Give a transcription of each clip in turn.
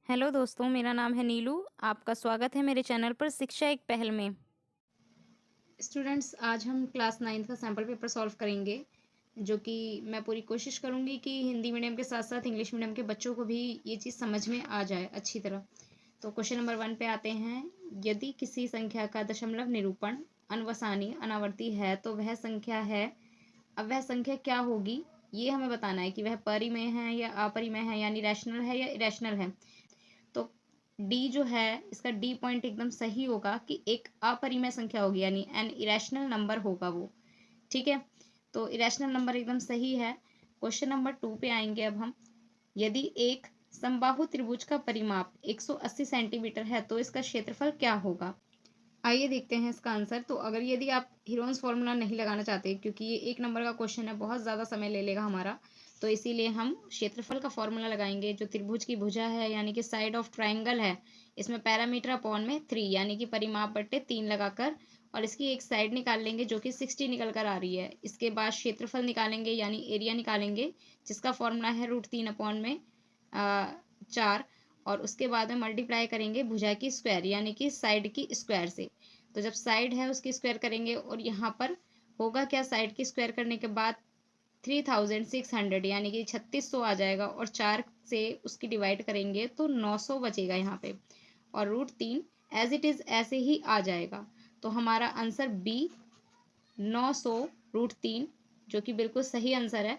Hello दोस्तों, मेरा नाम है नीलू। आपका स्वागत है मेरे चैनल पर शिक्षा एक पहल में। स्टूडेंट्स, आज हम क्लास 9th का सैम्पल पेपर सॉल्व करेंगे, जो कि मैं पूरी कोशिश करूंगी कि हिंदी मीडियम के साथ साथ इंग्लिश मीडियम के बच्चों को भी ये चीज़ समझ में आ जाए अच्छी तरह। तो क्वेश्चन नंबर 1 पे आते हैं। यदि किसी संख्या का दशमलव निरूपण अनवसानी अनावर्ती है तो वह संख्या है। अब वह संख्या क्या होगी, ये हमें बताना है कि वह परिमेय है या अपरिमेय है, यानी रैशनल है या इरेशनल है। तो डी जो है, इसका डी पॉइंट एकदम सही होगा कि एक अपरिमेय संख्या होगी, यानी एन इरेशनल नंबर होगा वो। ठीक है, तो इरेशनल नंबर एकदम सही है। क्वेश्चन नंबर 2 पे आएंगे अब हम। यदि एक समबाहु त्रिभुज का परिमाप 180 सेंटीमीटर है तो इसका क्षेत्रफल क्या होगा। आइए देखते हैं इसका आंसर। तो अगर यदि आप हीरोन्स फॉर्मूला नहीं लगाना चाहते, क्योंकि ये 1 नंबर का क्वेश्चन है, बहुत ज़्यादा समय ले लेगा हमारा, तो इसीलिए हम क्षेत्रफल का फॉर्मूला लगाएंगे। जो त्रिभुज की भुजा है, यानी कि साइड ऑफ ट्राइंगल है, इसमें पैरामीटर अपॉन में 3, यानी कि परिमाप बट्टे 3 लगाकर, और इसकी एक साइड निकाल लेंगे जो कि 60 निकल कर आ रही है। इसके बाद क्षेत्रफल निकालेंगे, यानी एरिया निकालेंगे, जिसका फॉर्मूला है √3 अपॉन में 4, और उसके बाद में मल्टीप्लाई करेंगे भुजा की स्क्वायर, यानी कि साइड की स्क्वायर से। तो जब साइड है उसकी स्क्वायर करेंगे, और यहाँ पर होगा क्या, साइड की स्क्वायर करने के बाद 3600, यानी कि 3600 आ जाएगा, और 4 से उसकी डिवाइड करेंगे तो 900 बचेगा यहाँ पे, और √3 एज इट इज़ ऐसे ही आ जाएगा। तो हमारा आंसर बी 900 √3, जो कि बिल्कुल सही आंसर है।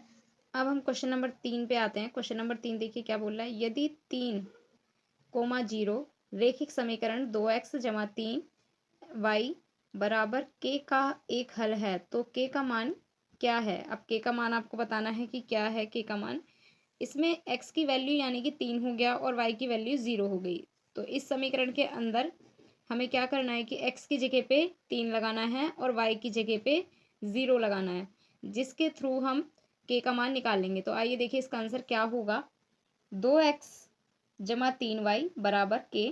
अब हम क्वेश्चन नंबर 3 पे आते हैं। क्वेश्चन नंबर 3 देखिए क्या बोल रहा है। यदि 3, 0 रैखिक समीकरण 2x जमा 3y बराबर k का एक हल है तो k का मान क्या है। अब k का मान आपको बताना है कि क्या है k का मान। इसमें x की वैल्यू यानी कि 3 हो गया और y की वैल्यू 0 हो गई। तो इस समीकरण के अंदर हमें क्या करना है कि x की जगह पे 3 लगाना है और y की जगह पे 0 लगाना है, जिसके थ्रू हम k का मान निकाल लेंगे। तो आइए देखिए इसका आंसर क्या होगा। 2x जमा 3y बराबर k।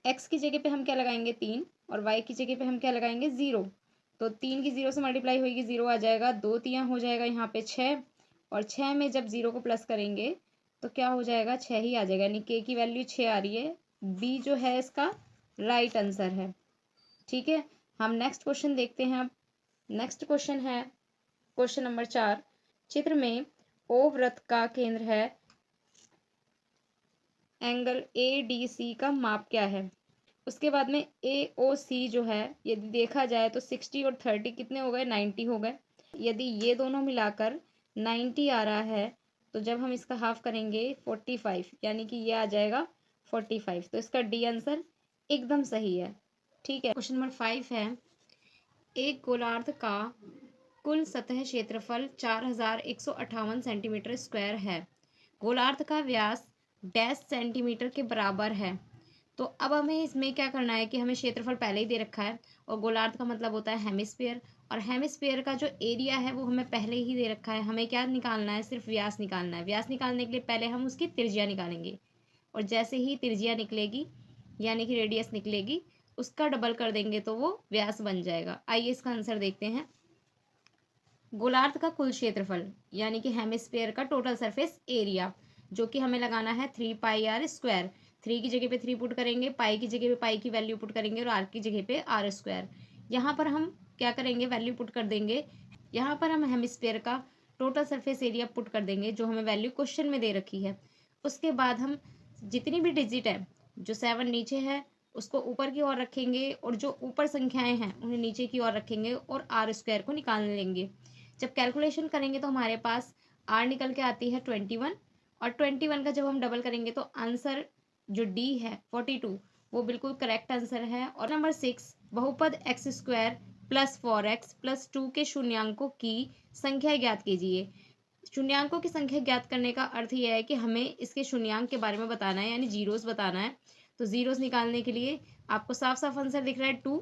एक्स की जगह पे हम क्या लगाएंगे 3, और वाई की जगह पे हम क्या लगाएंगे 0। तो 3 की 0 से मल्टीप्लाई होगी, 0 आ जाएगा, 2 तियाँ हो जाएगा यहाँ पे 6, और 6 में जब 0 को प्लस करेंगे तो क्या हो जाएगा, 6 ही आ जाएगा, यानी के की वैल्यू 6 आ रही है। बी जो है इसका राइट आंसर है। ठीक है, हम नेक्स्ट क्वेश्चन देखते हैं अब। नेक्स्ट क्वेश्चन है क्वेश्चन नंबर 4। चित्र में ओ वृत्त का केंद्र है, एंगल ए डी सी का माप क्या है। उसके बाद में ए ओ सी जो है, यदि देखा जाए तो 60 और 30 कितने हो गए, 90 हो गए। यदि ये दोनों मिलाकर 90 आ रहा है तो जब हम इसका हाफ करेंगे 45, यानी कि ये आ जाएगा 45। तो इसका डी आंसर एकदम सही है। ठीक है, क्वेश्चन नंबर 5 है। एक गोलार्ध का कुल सतह क्षेत्रफल 4158 सेंटीमीटर स्क्वायर है। गोलार्ध का व्यास 10 सेंटीमीटर के बराबर है। तो अब हमें इसमें क्या करना है कि हमें क्षेत्रफल पहले ही दे रखा है, और गोलार्ध का मतलब होता है हेमिस्फीयर, और हेमिस्फीयर का जो एरिया है वो हमें पहले ही दे रखा है। हमें क्या निकालना है, सिर्फ व्यास निकालना है। व्यास निकालने के लिए पहले हम उसकी त्रिज्या निकालेंगे, और जैसे ही त्रिज्या निकलेगी, यानी कि रेडियस निकलेगी, उसका डबल कर देंगे तो वो व्यास बन जाएगा। आइए इसका आंसर देखते हैं। गोलार्ध का कुल क्षेत्रफल, यानी कि हेमिस्फीयर का टोटल सरफेस एरिया, जो कि हमें लगाना है 3πr²। 3 की जगह पे 3 पुट करेंगे, पाई की जगह पे पाई की वैल्यू पुट करेंगे, और आर की जगह पे r²। यहाँ पर हम क्या करेंगे, वैल्यू पुट कर देंगे। यहाँ पर हम हेमिस्फीयर का टोटल सरफेस एरिया पुट कर देंगे, जो हमें वैल्यू क्वेश्चन में दे रखी है। उसके बाद हम जितनी भी डिजिट है, जो 7 नीचे है उसको ऊपर की ओर रखेंगे, और जो ऊपर संख्याएं हैं उन्हें नीचे की ओर रखेंगे, और r² को निकाल लेंगे। जब कैलकुलेशन करेंगे तो हमारे पास r निकल के आती है 21, और 21 का जब हम डबल करेंगे तो आंसर जो डी है 42, वो बिल्कुल करेक्ट आंसर है। और नंबर 6, बहुपद x² + 4x + 2 के शून्यांकों की संख्या ज्ञात कीजिए। शून्यांकों की संख्या ज्ञात करने का अर्थ यह है कि हमें इसके शून्यांक के बारे में बताना है, यानी जीरोस बताना है। तो जीरोस निकालने के लिए आपको साफ साफ आंसर दिख रहा है 2।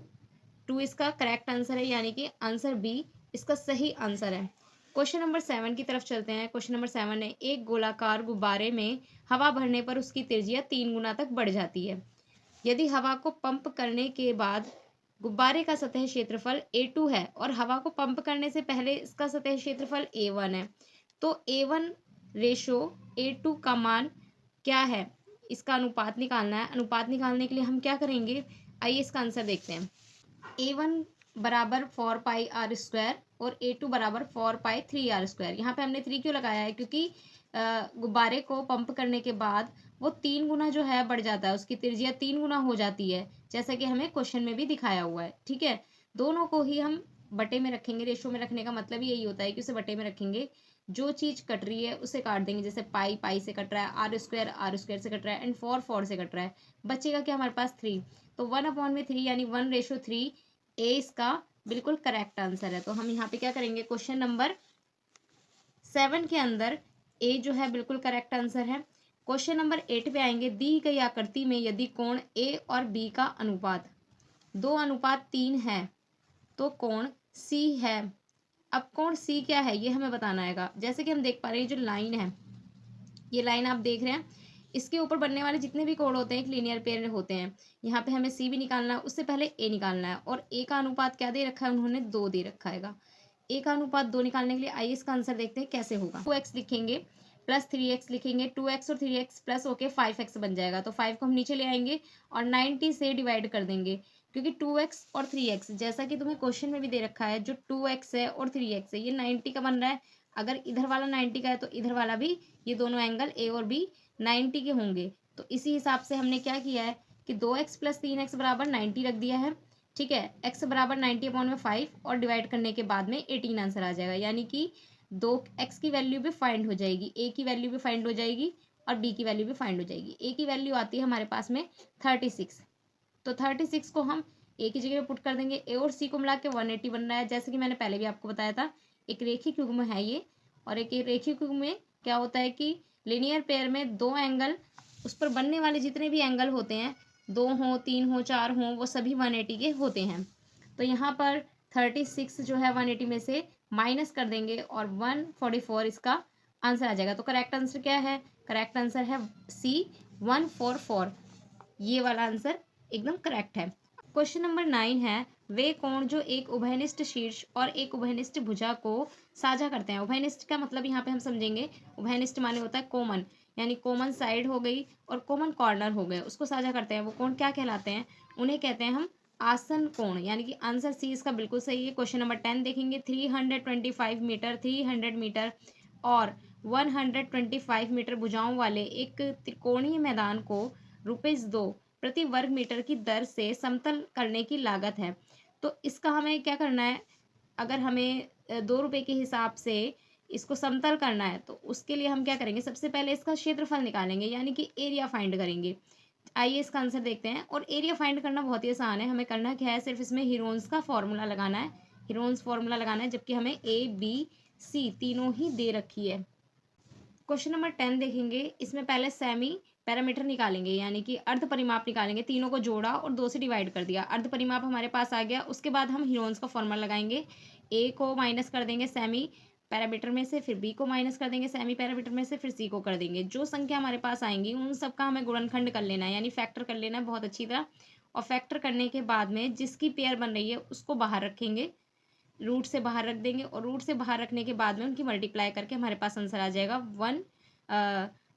2 इसका करेक्ट आंसर है, यानी कि आंसर बी इसका सही आंसर है। क्वेश्चन नंबर 7 की तरफ चलते हैं। क्वेश्चन नंबर 7 है। एक गोलाकार गुब्बारे में हवा भरने पर उसकी त्रिज्या 3 गुना तक बढ़ जाती है। यदि हवा को पंप करने के बाद गुब्बारे का सतह क्षेत्रफल A2 है, और हवा को पंप करने से पहले इसका सतह क्षेत्रफल A1 है, तो A1 रेशो A2 का मान क्या है। इसका अनुपात निकालना है। अनुपात निकालने के लिए हम क्या करेंगे, आइए इसका आंसर देखते हैं। A1 बराबर 4πr² और A2 बराबर 4π3r²। यहाँ पे हमने 3 क्यों लगाया है, क्योंकि गुब्बारे को पंप करने के बाद वो 3 गुना जो है बढ़ जाता है, उसकी त्रिज्या 3 गुना हो जाती है, जैसा कि हमें क्वेश्चन में भी दिखाया हुआ है। ठीक है, दोनों को ही हम बटे में रखेंगे। रेशो में रखने का मतलब यही होता है कि उसे बटे में रखेंगे। जो चीज़ कट रही है उसे काट देंगे, जैसे पाई पाई से कट रहा है, r² से कट रहा है, एंड 4 से कट रहा है। बचेगा क्या हमारे पास 3, तो 1/3 यानी 1:3। ए इसका बिल्कुल करेक्ट आंसर है। तो हम यहाँ पे क्या करेंगे, क्वेश्चन नंबर 7 के अंदर ए जो है बिल्कुल करेक्ट आंसर है। क्वेश्चन नंबर 8 पे आएंगे। दी गई आकृति में यदि कोण ए और बी का अनुपात 2:3 है तो कोण सी है। अब कोण सी क्या है ये हमें बताना है। जैसे कि हम देख पा रहे हैं, जो लाइन है, ये लाइन आप देख रहे हैं, इसके ऊपर बनने वाले जितने भी कोण होते हैं एक लीनियर पेयर होते हैं। यहाँ पे हमें सी भी निकालना है, उससे पहले ए निकालना है, और ए का अनुपात क्या दे रखा है, उन्होंने 2 दे रखा है। ए का अनुपात 2 निकालने के लिए आइए इसका आंसर देखते हैं कैसे होगा। 2x लिखेंगे प्लस 3x लिखेंगे, 2x और 3x प्लस होके 5x बन जाएगा। तो 5 को हम नीचे ले आएंगे और 90 से डिवाइड कर देंगे, क्योंकि 2x और 3x जैसा कि तुम्हें क्वेश्चन में भी दे रखा है, जो 2x है और 3x है ये 90 का बन रहा है। अगर इधर वाला 90 का है तो इधर वाला भी, ये दोनों एंगल ए और बी 90 के होंगे। तो इसी हिसाब से हमने क्या किया है कि 2x प्लस 3x बराबर 90 रख दिया है। ठीक है, x बराबर 90/5 और डिवाइड करने के बाद में 18 आंसर आ जाएगा, यानी कि 2x की वैल्यू भी फाइंड हो जाएगी, a की वैल्यू भी फाइंड हो जाएगी और b की वैल्यू भी फाइंड हो जाएगी। a की वैल्यू आती है हमारे पास में 36, तो 36 को हम a की जगह पे पुट कर देंगे। a और c को मिला के 180 बन रहा है, जैसे कि मैंने पहले भी आपको बताया था। एक रेखिक युग्म है ये, और एक रेखिक युग्म में क्या होता है कि लीनियर पेयर में 2 एंगल, उस पर बनने वाले जितने भी एंगल होते हैं, 2 हो, 3 हो, 4 हो, वो सभी 180 के होते हैं। तो यहाँ पर 36 जो है 180 में से माइनस कर देंगे और 144 इसका आंसर आ जाएगा। तो करेक्ट आंसर क्या है, करेक्ट आंसर है सी 144। ये वाला आंसर एकदम करेक्ट है। क्वेश्चन नंबर 9 है। वे कोण जो एक उभयनिष्ठ शीर्ष और एक उभयनिष्ठ भुजा को साझा करते हैं। उभयनिष्ठ का मतलब यहाँ पे हम समझेंगे, उभयनिष्ठ माने होता है कॉमन, यानी कॉमन साइड हो गई और कॉमन कॉर्नर हो गए, उसको साझा करते हैं। वो कोण क्या कहलाते हैं, उन्हें कहते हैं हम आसन कोण, यानी कि आंसर सी इसका बिल्कुल सही है। क्वेश्चन नंबर 10 देखेंगे। 325 मीटर, 300 मीटर और 125 मीटर भुजाओं वाले एक त्रिकोणीय मैदान को ₹2 प्रति वर्ग मीटर की दर से समतल करने की लागत है। तो इसका हमें क्या करना है, अगर हमें 2 रुपये के हिसाब से इसको समतल करना है तो उसके लिए हम क्या करेंगे, सबसे पहले इसका क्षेत्रफल निकालेंगे, यानी कि एरिया फाइंड करेंगे। आइए इसका आंसर देखते हैं। और एरिया फाइंड करना बहुत ही आसान है। हमें करना क्या है, सिर्फ इसमें हीरोन्स का फॉर्मूला लगाना है, हीरोन्स फॉर्मूला लगाना है, जबकि हमें ए बी सी तीनों ही दे रखी है। क्वेश्चन नंबर 10 देखेंगे। इसमें पहले सेमी पैरामीटर निकालेंगे, यानी कि अर्ध परिमाप निकालेंगे। तीनों को जोड़ा और 2 से डिवाइड कर दिया, अर्ध परिमाप हमारे पास आ गया। उसके बाद हम हीरोन्स का फॉर्मूला लगाएंगे। ए को माइनस कर देंगे सेमी पैरामीटर में से, फिर बी को माइनस कर देंगे सेमी पैरामीटर में से, फिर सी को कर देंगे। जो संख्या हमारे पास आएंगी उन सबका हमें गुणनखंड कर लेना है, यानी फैक्टर कर लेना है बहुत अच्छी तरह। और फैक्टर करने के बाद में जिसकी पेयर बन रही है उसको बाहर रखेंगे, रूट से बाहर रख देंगे, और रूट से बाहर रखने के बाद में उनकी मल्टीप्लाई करके हमारे पास आंसर आ जाएगा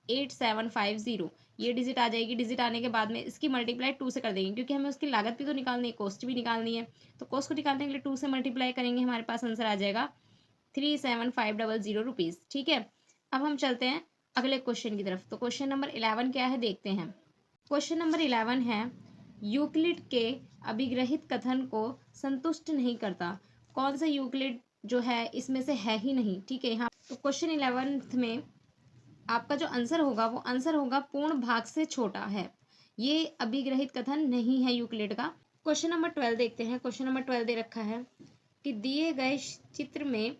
18750। ये डिजिट आ जाएगी। डिजिट आने के बाद में इसकी मल्टीप्लाई 2 से कर देंगे, क्योंकि हमें उसकी लागत भी तो निकालनी है, कॉस्ट भी निकालनी है। तो कॉस्ट को निकालने के लिए 2 से मल्टीप्लाई करेंगे, हमारे पास आंसर आ जाएगा 37500 रुपीज़। ठीक है, अब हम चलते हैं अगले क्वेश्चन की तरफ। तो क्वेश्चन नंबर 11 क्या है देखते हैं। क्वेश्चन नंबर 11 है। यूक्लिड के अभिग्रहित कथन को संतुष्ट नहीं करता। कौन सा यूक्लिड जो है इसमें से है ही नहीं। ठीक है, यहाँ तो क्वेश्चन 11 में आपका जो आंसर होगा वो आंसर होगा पूर्ण भाग से छोटा है। ये अभिग्रहित कथन नहीं है यूक्लिड का। क्वेश्चन नंबर 12 देखते हैं। क्वेश्चन नंबर 12 दे रखा है कि दिए गए चित्र में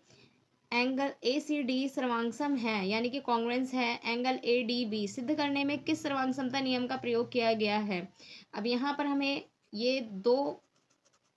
एंगल ए सी डी सर्वांगसम है, यानी कि कॉन्ग्रुएंस है एंगल ए डी बी। सिद्ध करने में किस सर्वांगसमता नियम का प्रयोग किया गया है। अब यहाँ पर हमें ये दो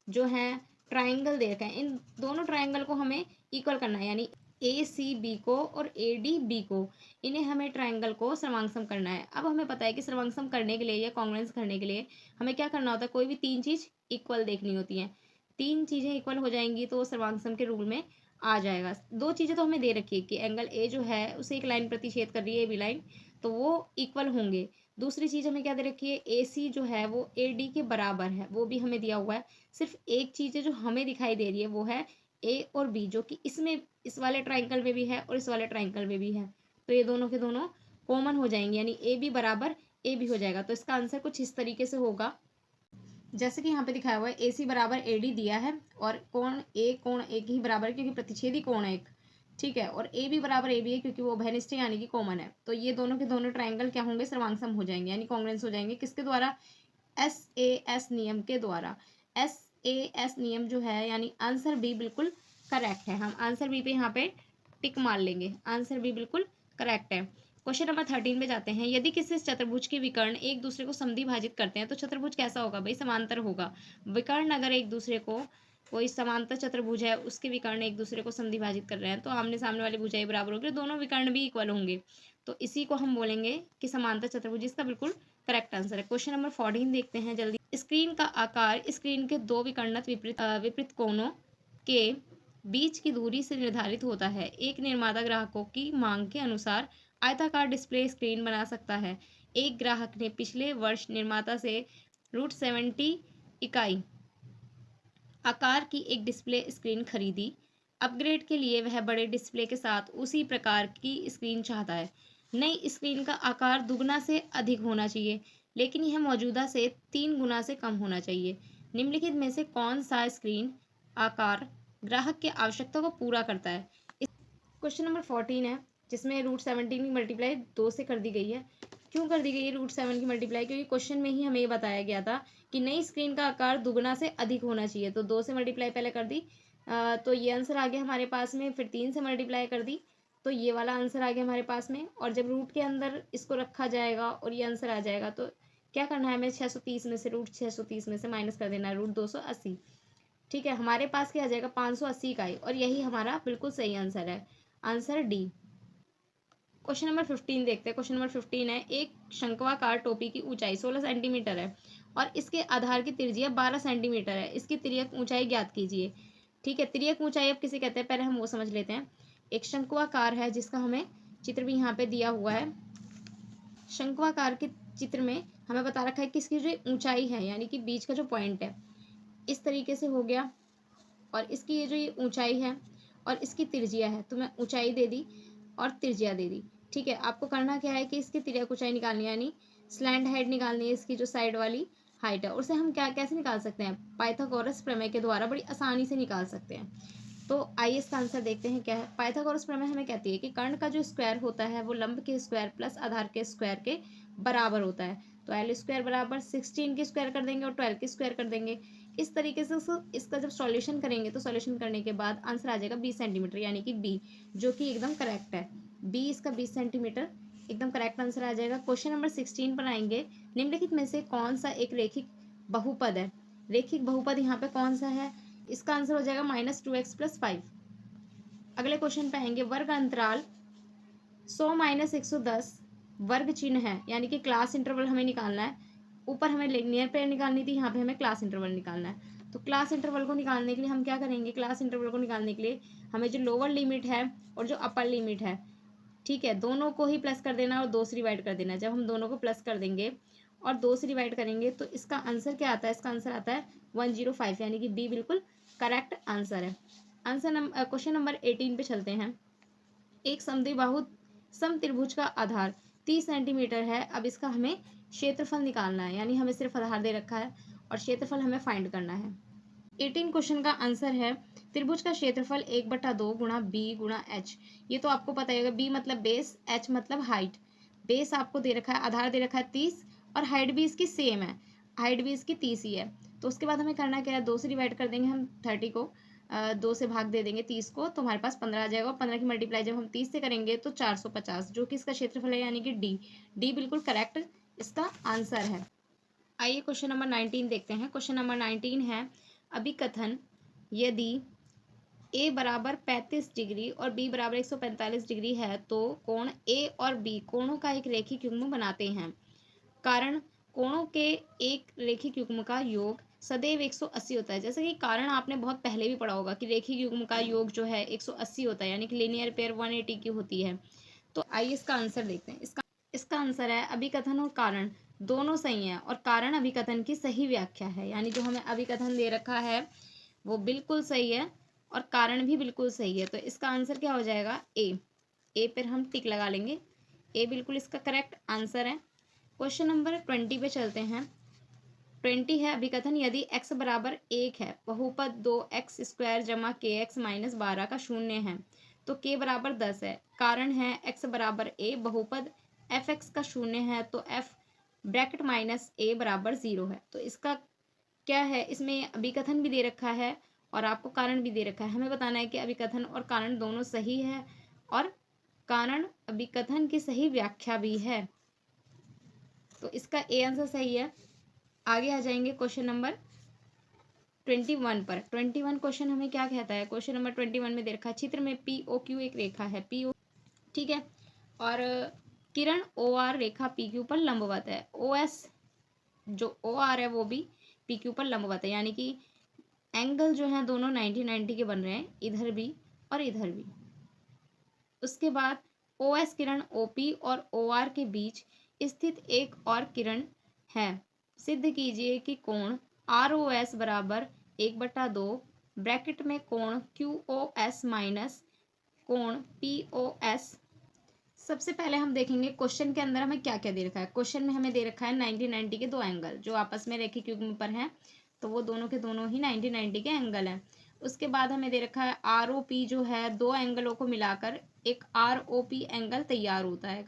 जो है ट्राइंगल दे रखे हैं, इन दोनों ट्राइंगल को हमें इक्वल करना है, यानी ए सी बी को और ए डी बी को, इन्हें हमें ट्राइंगल को सर्वांगसम करना है। अब हमें पता है कि सर्वांगसम करने के लिए या कॉन्ग्रुएंस करने के लिए हमें क्या करना होता है, कोई भी 3 चीज़ इक्वल देखनी होती हैं। 3 चीज़ें इक्वल हो जाएंगी तो सर्वांगसम के रूल में आ जाएगा। 2 चीज़ें तो हमें दे रखी है कि एंगल ए जो है उसे एक लाइन प्रतिच्छेद कर रही है, ए बी लाइन, तो वो इक्वल होंगे। दूसरी चीज़ हमें क्या दे रखी है, AC जो है वो AD के बराबर है, वो भी हमें दिया हुआ है। सिर्फ़ एक चीज़ है जो हमें दिखाई दे रही है, वो है A और B, जो कि इसमें इस वाले ट्रायंगल में भी है और इस वाले ट्रायंगल में भी है। तो ये दोनों के दोनों कॉमन हो जाएँगे, यानी AB बराबर A भी हो जाएगा। तो इसका आंसर कुछ इस तरीके से होगा, जैसे कि यहाँ पे दिखाया हुआ है AC बराबर AD दिया है और कोण A के ही बराबर है, क्योंकि प्रतिच्छेदी कोण है एक, ठीक है। और AB बराबर AB है, क्योंकि वो उभयनिष्ठ यानी कि कॉमन है। तो ये दोनों के दोनों ट्रायंगल क्या होंगे, सर्वांगसम हो जाएंगे, यानी कॉन्ग्रुएंस हो जाएंगे। किसके द्वारा, SAS नियम के द्वारा। SAS नियम जो है, यानी आंसर बी बिल्कुल करेक्ट है। हम आंसर बी पे यहाँ पे टिक मार लेंगे, आंसर बी बिल्कुल करेक्ट है। क्वेश्चन नंबर 13 पे जाते हैं। यदि किसी चतुर्भुज के विकर्ण एक दूसरे को समद्विभाजित करते हैं तो चतुर्भुज कैसा होगा, भाई समांतर होगा। विकर्ण अगर एक दूसरे को, कोई समांतर चतुर्भुज है, उसके विकर्ण एक दूसरे को समद्विभाजित कर रहे हैं, तो आमने सामने वाली भुजाएं बराबर होगी, दोनों विकर्ण भी इक्वल होंगे, तो इसी को हम बोलेंगे कि समांतर चतुर्भुज। इसका बिल्कुल करेक्ट आंसर है। क्वेश्चन नंबर 14 देखते हैं जल्दी। स्क्रीन का आकार स्क्रीन के दो विकर्णत विपरीत कोणों के बीच की दूरी से निर्धारित होता है। एक निर्माता ग्राहकों की मांग के अनुसार आयताकार डिस्प्ले स्क्रीन बना सकता है। एक ग्राहक ने पिछले वर्ष निर्माता से √70 इकाई आकार की एक डिस्प्ले स्क्रीन खरीदी। अपग्रेड के लिए वह बड़े डिस्प्ले के साथ उसी प्रकार की स्क्रीन चाहता है। नई स्क्रीन का आकार दुगना से अधिक होना चाहिए, लेकिन यह मौजूदा से 3 गुना से कम होना चाहिए। निम्नलिखित में से कौन सा स्क्रीन आकार ग्राहक की आवश्यकता को पूरा करता है। क्वेश्चन नंबर 14 है, जिसमें √17 की मल्टीप्लाई 2 से कर दी गई है। क्यों कर दी गई है √7 की मल्टीप्लाई, क्योंकि क्वेश्चन में ही हमें ये बताया गया था कि नई स्क्रीन का आकार दुगना से अधिक होना चाहिए, तो 2 से मल्टीप्लाई पहले कर दी, तो ये आंसर आ गया हमारे पास में। फिर 3 से मल्टीप्लाई कर दी, तो ये वाला आंसर आ गया हमारे पास में। और जब रूट के अंदर इसको रखा जाएगा और ये आंसर आ जाएगा, तो क्या करना है हमें, 630 में से √630 में से माइनस कर देना है √280, ठीक है। हमारे पास क्या आ जाएगा, 580 इकाई, और यही हमारा बिल्कुल सही आंसर है, आंसर डी। क्वेश्चन नंबर 15 देखते हैं। क्वेश्चन नंबर 15 है, एक शंक्वाकार टोपी की ऊंचाई 16 सेंटीमीटर है और इसके आधार की त्रिज्या 12 सेंटीमीटर है। इसकी तिर्यक ऊंचाई ज्ञात कीजिए, ठीक है। तिर्यक ऊंचाई अब किसे कहते हैं, पहले हम वो समझ लेते हैं। एक शंक्वाकार है, जिसका हमें चित्र भी यहाँ पे दिया हुआ है। शंक्वाकार के चित्र में हमें बता रखा है कि इसकी जो ऊंचाई है, यानी कि बीच का जो पॉइंट है, इस तरीके से हो गया, और इसकी ये ऊंचाई है और इसकी त्रिज्या है, तो मैं ऊंचाई दे दी और त्रिज्या दे दी, ठीक है। आपको करना क्या है कि इसकी तिर्यक ऊंचाई निकालनी है, यानी स्लैंट हाइट निकालनी है, इसकी जो साइड वाली हाइट है, उसे हम क्या कैसे निकाल सकते हैं, पाइथागोरस प्रमेय के द्वारा बड़ी आसानी से निकाल सकते हैं। तो आइए इसका आंसर देखते हैं क्या है। पाइथागोरस प्रमेय हमें कहती है कि कर्ण का जो स्क्वायर होता है वो लंब के स्क्वायर प्लस आधार के स्क्वायर के बराबर होता है। तो एल स्क्वायर बराबर 16 की स्क्वायर कर देंगे और 12 की स्क्वायर कर देंगे। इस तरीके से इसका जब सॉल्यूशन करेंगे, तो सॉल्यूशन करने के बाद आंसर आ जाएगा 20 सेंटीमीटर, यानी कि बी, जो कि एकदम करेक्ट है। बी इसका 20 सेंटीमीटर एकदम करेक्ट आंसर आ जाएगा। क्वेश्चन नंबर 16 पर आएंगे। निम्नलिखित में से कौन सा एक रेखिक बहुपद है। रेखिक बहुपद यहाँ पे कौन सा है, इसका आंसर हो जाएगा -2x + 5। अगले क्वेश्चन पे आएंगे। वर्ग अंतराल 100 - 110 वर्ग चिन्ह है, यानी कि क्लास इंटरवल हमें निकालना है। ऊपर हमें लिनियर पेयर निकालनी थी, यहाँ पे हमें क्लास इंटरवल निकालना है। तो क्लास इंटरवल को निकालने के लिए हम क्या करेंगे, क्लास इंटरवल को निकालने के लिए हमें जो लोअर लिमिट है और जो अपर लिमिट है, ठीक है, दोनों को ही प्लस कर देना और 2 से डिवाइड कर देना। जब हम दोनों को प्लस कर देंगे और 2 से डिवाइड करेंगे, तो इसका आंसर क्या आता है, इसका आंसर आता है 105, यानी कि बी बिल्कुल करेक्ट आंसर है। क्वेश्चन नंबर 18 पे चलते हैं। एक समद्विबाहु समत्रिभुज का आधार 30 सेंटीमीटर है। अब इसका हमें क्षेत्रफल निकालना है, यानी हमें सिर्फ आधार दे रखा है और क्षेत्रफल हमें फाइंड करना है। 18 क्वेश्चन का आंसर है, त्रिभुज का क्षेत्रफल 1/2 गुणा बी गुणा एच। ये तो आपको पता होगा, बी मतलब बेस, एच मतलब हाइट। बेस आपको दे रखा है, आधार दे रखा है 30, और हाइट भी इसकी सेम है, हाइट भी इसकी 30 ही है। तो उसके बाद हमें करना क्या है, 2 से डिवाइड कर देंगे हम 30 को, 2 से भाग दे देंगे 30 को, तो हमारे पास 15 आ जाएगा। और 15 की मल्टीप्लाई जब हम 30 से करेंगे तो 450, जो कि इसका क्षेत्रफल है, यानी कि डी। डी बिल्कुल करेक्ट इसका आंसर है। आइए क्वेश्चन नंबर 19 देखते हैं। क्वेश्चन नंबर 19 है, अभिकथन यदि a बराबर 35 डिग्री और b बराबर 145 डिग्री है, तो कोण a और b कोणों का एक रेखिक युग्म बनाते हैं। कारण कोणों के एक रेखिक युग्म का योग सदैव 180 होता है। जैसे कि कारण आपने बहुत पहले भी पढ़ा होगा कि रेखिक युग्म का योग जो है 180 होता है, यानी कि लीनियर पेयर 180 की होती है। तो आइए इसका आंसर देखते हैं। इसका आंसर है अभिकथन और कारण दोनों सही हैं और कारण अभिकथन की सही व्याख्या है। यानी जो हमें अभिकथन दे रखा है वो बिल्कुल सही है और कारण भी बिल्कुल सही है। तो इसका आंसर क्या हो जाएगा? ए पर हम टिक लगा लेंगे। ए बिल्कुल इसका करेक्ट आंसर है। क्वेश्चन नंबर 20 पे चलते हैं। 20 है अभिकथन यदि x बराबर 1 है, बहुपद 2x² जमा kx माइनस 12 का शून्य है तो k बराबर 10 है। कारण है x बराबर a, बहुपद fx का शून्य है तो f ब्रैकेट माइनस a बराबर 0 है। तो इसका क्या है? इसमें अभिकथन भी दे रखा है और आपको कारण भी दे रखा है। हमें बताना है कि अभिकथन और कारण दोनों सही है और कारण अभिकथन की सही व्याख्या भी है। तो इसका ए आंसर सही है। आगे आ जाएंगे क्वेश्चन नंबर 21 पर। 21 क्वेश्चन हमें क्या कहता है? क्वेश्चन नंबर 21 में दे रखा है चित्र में POQ एक रेखा है PO, ठीक है, और किरण OR रेखा PQ पर लंबवत है। OS जो OR है वो भी PQ पर लंबवत है, यानी कि एंगल जो है दोनों 90-90 के बन रहे हैं, इधर भी और इधर भी। उसके बाद OS किरण OP और OR के बीच स्थित एक और किरण है। सिद्ध कीजिए कि कोण ROS बराबर 1/2 ब्रैकेट में कोण QOS माइनस कोण POS। सबसे पहले हम देखेंगे क्वेश्चन के अंदर हमें क्या क्या दे रखा है। क्वेश्चन में हमें दे रखा है 90-90 के दो एंगल जो आपस में रैखिक युग्म पर हैं, तो वो दोनों के दोनों ही 90-90 के एंगल हैं। उसके बाद हमें दे रखा है ROP जो है दो एंगलों को मिलाकर एक ROP एंगल तैयार होता है।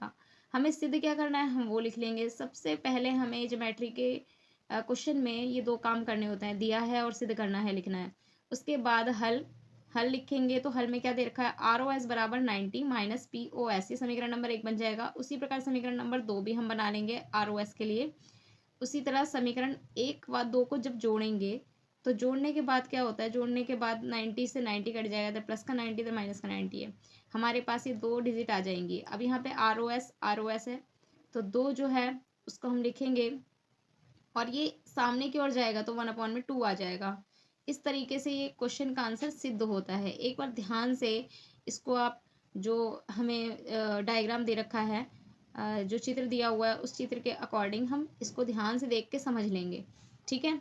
हमें सिद्ध क्या करना है हम वो लिख लेंगे। सबसे पहले हमें ज्योमेट्री के क्वेश्चन में ये दो काम करने होते हैं, दिया है और सिद्ध करना है, लिखना है। उसके बाद हल लिखेंगे तो हल में क्या दे रखा है ROS बराबर 90 माइनस POS, ये समीकरण नंबर 1 बन जाएगा। उसी प्रकार समीकरण नंबर 2 भी हम बना लेंगे ROS के लिए। उसी तरह समीकरण 1 व 2 को जब जोड़ेंगे तो जोड़ने के बाद क्या होता है, जोड़ने के बाद 90 से 90 कट जाएगा, तो प्लस का 90 तो माइनस का 90 है। हमारे पास ये दो डिजिट आ जाएंगी। अब यहाँ पे ROS है तो 2 जो है उसको हम लिखेंगे और ये सामने की ओर जाएगा तो 1/2 आ जाएगा। इस तरीके से ये क्वेश्चन का आंसर सिद्ध होता है। एक बार ध्यान से इसको आप जो हमें डायग्राम दे रखा है, जो चित्र दिया हुआ है उस चित्र के अकॉर्डिंग हम इसको ध्यान से देख के समझ लेंगे, ठीक है।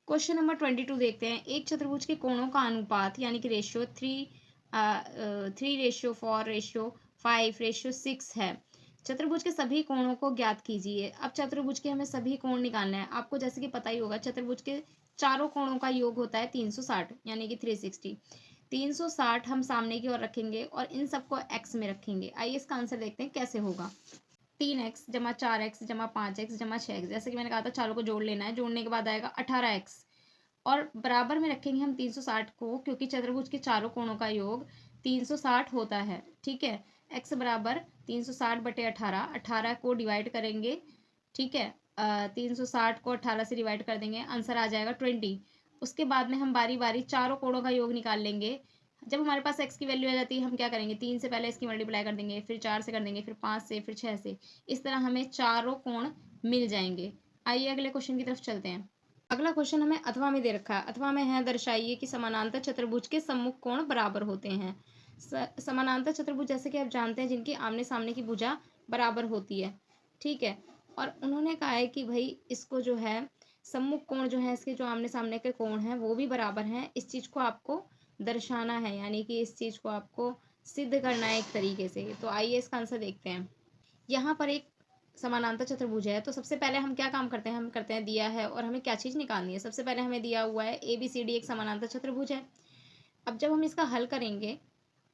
क्वेश्चन नंबर 22 देखते हैं। एक चतुर्भुज के कोणों का अनुपात यानी कि रेशियो 3:4:5:6 है। चतुर्भुज के सभी कोणों को ज्ञात कीजिए। अब चतुर्भुज के हमें सभी कोण निकालना है। आपको जैसे कि पता ही होगा चतुर्भुज के चारों कोणों का योग होता है 360 यानी कि 360। 360 हम सामने की ओर रखेंगे और इन सबको x में रखेंगे। आइए इसका आंसर देखते हैं कैसे होगा। 3x जमा 4x जमा 5x जमा 6x, जैसे कि मैंने कहा था चारों को जोड़ लेना है। जोड़ने के बाद आएगा 18x और बराबर में रखेंगे हम 360 को, क्योंकि चतुर्भुज के चारों कोणों का योग 360 होता है, ठीक है। x बराबर 360/18, 18 को डिवाइड करेंगे, ठीक है। 360 को 18 से डिवाइड कर देंगे, आंसर आ जाएगा 20। उसके बाद में हम बारी बारी चारों कोणों का योग निकाल लेंगे। जब हमारे पास x की वैल्यू आ जाती है हम क्या करेंगे, 3 से पहले इसकी मल्टीप्लाई कर देंगे, फिर 4 से कर देंगे, फिर 5 से, फिर 6 से। इस तरह हमें चारों कोण मिल जाएंगे। आइए अगले क्वेश्चन की तरफ चलते हैं। अगला क्वेश्चन हमें अथवा में दे रखा है। अथवा में है दर्शाइए कि समानांतर चतुर्भुज के सम्मुख कोण बराबर होते हैं। समानांतर चतुर्भुज जैसे कि आप जानते हैं जिनकी आमने सामने की भुजा बराबर होती है, ठीक है। और उन्होंने कहा है कि भाई इसको जो है सम्मुख कोण जो है इसके जो आमने सामने के कोण हैं वो भी बराबर हैं। इस चीज़ को आपको दर्शाना है, यानी कि इस चीज़ को आपको सिद्ध करना है एक तरीके से। तो आइए इसका आंसर देखते हैं। यहाँ पर एक समानांतर चतुर्भुज है तो सबसे पहले हम क्या काम करते हैं, हम करते हैं दिया है और हमें क्या चीज़ निकालनी है। सबसे पहले हमें दिया हुआ है ABCD एक समानांतर चतुर्भुज है। अब जब हम इसका हल करेंगे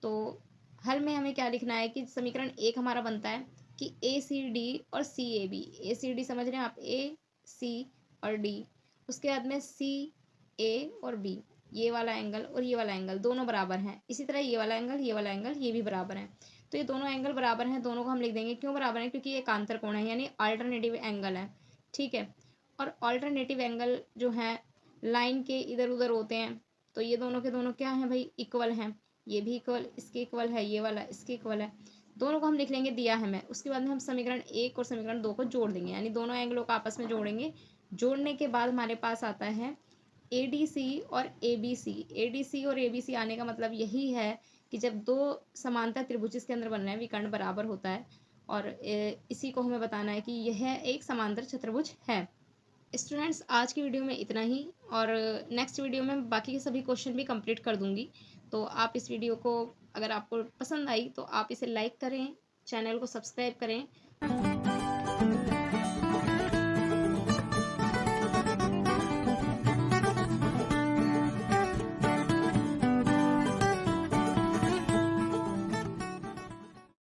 तो हल में हमें क्या लिखना है कि समीकरण 1 हमारा बनता है कि ACD और CAB, ACD समझ रहे हैं आप, AC और D, उसके बाद में CA और B, ये वाला एंगल और ये वाला एंगल दोनों बराबर हैं। इसी तरह ये वाला एंगल, ये वाला एंगल, ये भी बराबर है। तो ये दोनों एंगल बराबर हैं, दोनों को हम लिख देंगे। क्यों बराबर है? क्योंकि ये एकांतर कोण है यानी अल्टरनेटिव एंगल है, ठीक है। और अल्टरनेटिव एंगल जो है लाइन के इधर उधर होते हैं, तो ये दोनों के दोनों क्या हैं भाई, इक्वल हैं। ये भी इक्वल इसके इक्वल है, ये वाला इसके इक्वल है। दोनों को हम लिख लेंगे दिया है मैं। उसके बाद में हम समीकरण 1 और समीकरण 2 को जोड़ देंगे, यानी दोनों एंगलों को आपस में जोड़ेंगे। जोड़ने के बाद हमारे पास आता है ADC और ABC। ADC और ABC आने का मतलब यही है कि जब दो समांतर त्रिभुज इसके अंदर बन रहे हैं विकर्ण बराबर होता है, और इसी को हमें बताना है कि यह एक समांतर चतुर्भुज है। स्टूडेंट्स, आज की वीडियो में इतना ही, और नेक्स्ट वीडियो में बाकी के सभी क्वेश्चन भी कंप्लीट कर दूंगी। तो आप इस वीडियो को, अगर आपको पसंद आई तो आप इसे लाइक करें, चैनल को सब्सक्राइब करें।